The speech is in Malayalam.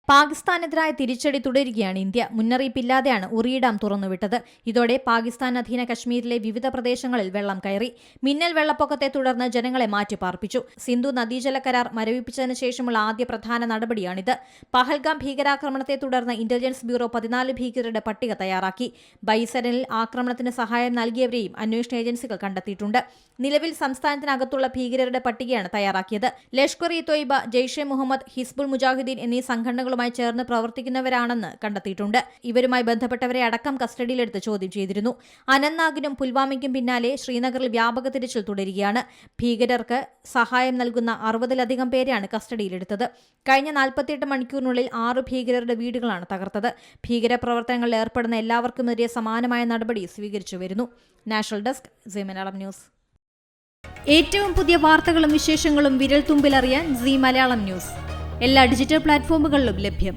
പാകിസ്ഥാനെതിരായ തിരിച്ചടി തുടരുകയാണ് ഇന്ത്യ. മുന്നറിയിപ്പില്ലാതെയാണ് ഉറി ഡാം തുറന്നുവിട്ടത്. ഇതോടെ പാകിസ്ഥാൻ അധീന കശ്മീരിലെ വിവിധ പ്രദേശങ്ങളിൽ വെള്ളം കയറി. മിന്നൽ വെള്ളപ്പൊക്കത്തെ തുടർന്ന് ജനങ്ങളെ മാറ്റിപ്പാർപ്പിച്ചു. സിന്ധു നദീജല കരാർ മരവിപ്പിച്ചതിന് ശേഷമുള്ള ആദ്യ പ്രധാന നടപടിയാണിത്. പഹൽഗാം ഭീകരാക്രമണത്തെ തുടർന്ന് ഇന്റലിജൻസ് ബ്യൂറോ 14 ഭീകരരുടെ പട്ടിക തയ്യാറാക്കി. ബൈസരനിൽ ആക്രമണത്തിന് സഹായം നൽകിയവരെയും അന്വേഷണ ഏജൻസികൾ കണ്ടെത്തിയിട്ടുണ്ട്. നിലവിൽ സംസ്ഥാനത്തിനകത്തുള്ള ഭീകരരുടെ പട്ടികയാണ് തയ്യാറാക്കിയത്. ലഷ്കർ-ഇ-തൊയ്ബ, ജെയ്ഷെ മുഹമ്മദ്, ഹിസ്ബുൾ മുജാഹിദ്ദീൻ എന്നീ സംഘടനകളുമായി ചേർന്ന് പ്രവർത്തിക്കുന്നവരാണെന്ന് കണ്ടെത്തിയിട്ടുണ്ട്. ഇവരുമായി ബന്ധപ്പെട്ടവരെ അടക്കം കസ്റ്റഡിയിലെടുത്ത് ചോദ്യം ചെയ്തിരുന്നു. അനന്ത്നാഗിനും പുൽവാമയ്ക്കും പിന്നാലെ ശ്രീനഗറിൽ വ്യാപക തിരച്ചിൽ തുടരുകയാണ്. ഭീകരർക്ക് സഹായം നൽകുന്ന 60-ലധികം പേരെയാണ് കസ്റ്റഡിയിലെടുത്തത്. കഴിഞ്ഞ 48 മണിക്കൂറിനുള്ളിൽ 6 ഭീകരരുടെ വീടുകളാണ് തകർത്തത്. ഭീകരപ്രവർത്തനങ്ങളിൽ ഏർപ്പെടുന്ന എല്ലാവർക്കുമെതിരെ സമാനമായ നടപടി സ്വീകരിച്ചു വരുന്നു. National desk Zee Malayalam news. ഏറ്റവും പുതിയ വാർത്തകളും വിശേഷങ്ങളും വിരൽ തുമ്പിലറിയാൻ സീ മലയാളം ന്യൂസ് എല്ലാ ഡിജിറ്റൽ പ്ലാറ്റ്ഫോമുകളിലും ലഭ്യം.